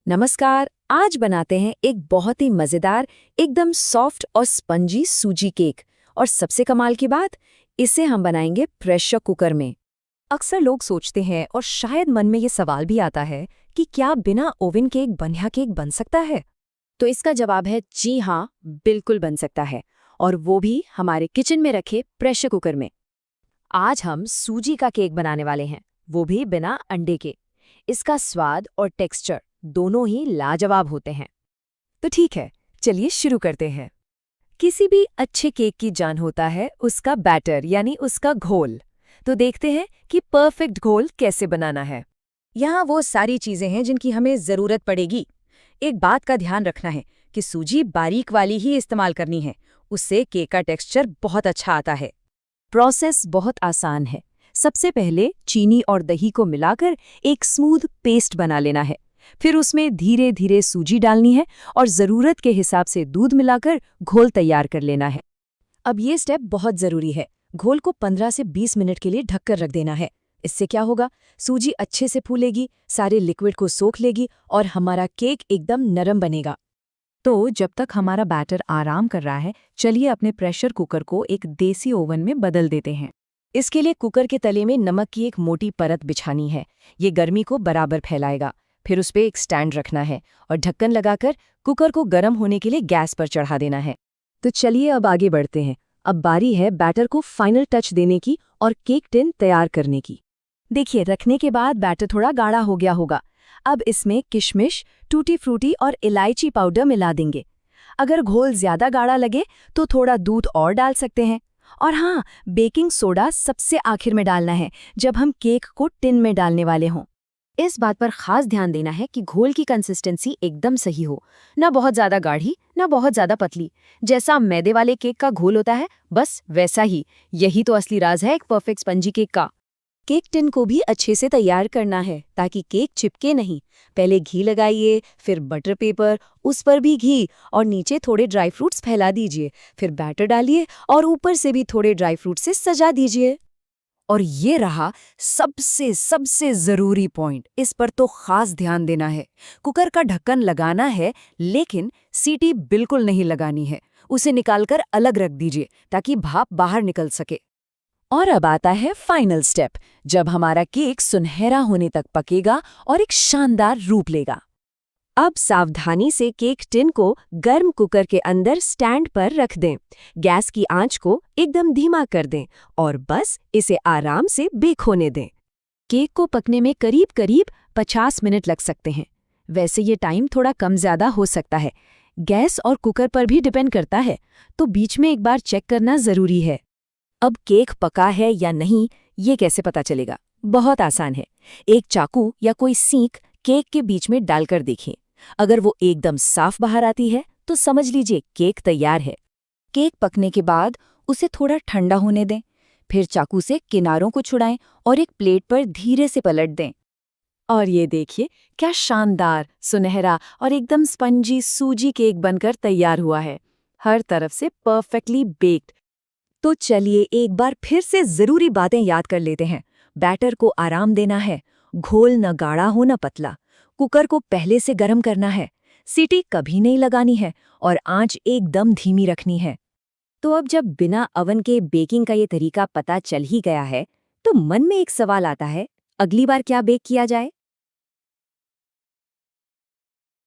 नमस्कार। आज बनाते हैं एक बहुत ही मज़ेदार, एकदम सॉफ्ट और स्पंजी सूजी केक। और सबसे कमाल की बात, इसे हम बनाएंगे प्रेशर कुकर में। अक्सर लोग सोचते हैं और शायद मन में ये सवाल भी आता है कि क्या बिना ओवन के एक बढ़िया केक बन सकता है। तो इसका जवाब है जी हाँ, बिल्कुल बन सकता है। और वो भी हमारे किचन में रखे प्रेशर कुकर में। आज हम सूजी का केक बनाने वाले हैं, वो भी बिना अंडे के। इसका स्वाद और टेक्सचर दोनों ही लाजवाब होते हैं। तो ठीक है, चलिए शुरू करते हैं। किसी भी अच्छे केक की जान होता है उसका बैटर यानी उसका घोल। तो देखते हैं कि परफेक्ट घोल कैसे बनाना है। यहाँ वो सारी चीजें हैं जिनकी हमें जरूरत पड़ेगी। एक बात का ध्यान रखना है कि सूजी बारीक वाली ही इस्तेमाल करनी है, उससे केक का टेक्सचर बहुत अच्छा आता है। प्रोसेस बहुत आसान है। सबसे पहले चीनी और दही को मिलाकर एक स्मूथ पेस्ट बना लेना है। फिर उसमें धीरे धीरे सूजी डालनी है और ज़रूरत के हिसाब से दूध मिलाकर घोल तैयार कर लेना है। अब ये स्टेप बहुत ज़रूरी है। घोल को 15 से 20 मिनट के लिए ढककर रख देना है। इससे क्या होगा, सूजी अच्छे से फूलेगी, सारे लिक्विड को सोख लेगी और हमारा केक एकदम नरम बनेगा। तो जब तक हमारा बैटर आराम कर रहा है, चलिए अपने प्रेशर कुकर को एक देसी ओवन में बदल देते हैं। इसके लिए कुकर के तले में नमक की एक मोटी परत बिछानी है। ये गर्मी को बराबर फैलाएगा। फिर उस पर एक स्टैंड रखना है और ढक्कन लगाकर कुकर को गर्म होने के लिए गैस पर चढ़ा देना है। तो चलिए अब आगे बढ़ते हैं। अब बारी है बैटर को फाइनल टच देने की और केक टिन तैयार करने की। देखिए, रखने के बाद बैटर थोड़ा गाढ़ा हो गया होगा। अब इसमें किशमिश, टूटी फ्रूटी और इलायची पाउडर मिला देंगे। अगर घोल ज्यादा गाढ़ा लगे तो थोड़ा दूध और डाल सकते हैं। और हाँ, बेकिंग सोडा सबसे आखिर में डालना है, जब हम केक को टिन में डालने वाले हों। इस बात पर खास ध्यान देना है कि घोल की कंसिस्टेंसी एकदम सही हो, ना बहुत ज्यादा गाढ़ी ना बहुत ज्यादा पतली। जैसा मैदे वाले केक का घोल होता है, बस वैसा ही। यही तो असली राज है एक परफेक्ट स्पंजी केक का। केक टिन को भी अच्छे से तैयार करना है ताकि केक चिपके नहीं। पहले घी लगाइए, फिर बटर पेपर, उस पर भी घी और नीचे थोड़े ड्राई फ्रूट्स फैला दीजिए। फिर बैटर डालिए और ऊपर से भी थोड़े ड्राई फ्रूट से सजा दीजिए। और ये रहा सबसे सबसे जरूरी पॉइंट, इस पर तो खास ध्यान देना है। कुकर का ढक्कन लगाना है, लेकिन सीटी बिल्कुल नहीं लगानी है। उसे निकालकर अलग रख दीजिए ताकि भाप बाहर निकल सके। और अब आता है फाइनल स्टेप, जब हमारा केक सुनहरा होने तक पकेगा और एक शानदार रूप लेगा। अब सावधानी से केक टिन को गर्म कुकर के अंदर स्टैंड पर रख दें। गैस की आंच को एकदम धीमा कर दें और बस इसे आराम से बेक होने दें। केक को पकने में करीब करीब 50 मिनट लग सकते हैं। वैसे ये टाइम थोड़ा कम ज़्यादा हो सकता है, गैस और कुकर पर भी डिपेंड करता है, तो बीच में एक बार चेक करना ज़रूरी है। अब केक पका है या नहीं, ये कैसे पता चलेगा? बहुत आसान है। एक चाकू या कोई सीख केक के बीच में डालकर देखें। अगर वो एकदम साफ बाहर आती है तो समझ लीजिए केक तैयार है। केक पकने के बाद उसे थोड़ा ठंडा होने दें। फिर चाकू से किनारों को छुड़ाएं और एक प्लेट पर धीरे से पलट दें। और ये देखिए, क्या शानदार, सुनहरा और एकदम स्पंजी सूजी केक बनकर तैयार हुआ है। हर तरफ से परफेक्टली बेक्ड। तो चलिए एक बार फिर से ज़रूरी बातें याद कर लेते हैं। बैटर को आराम देना है, घोल न गाढ़ा हो न पतला। कुकर को पहले से गर्म करना है, सीटी कभी नहीं लगानी है और आंच एकदम धीमी रखनी है। तो अब जब बिना अवन के बेकिंग का ये तरीका पता चल ही गया है, तो मन में एक सवाल आता है, अगली बार क्या बेक किया जाए?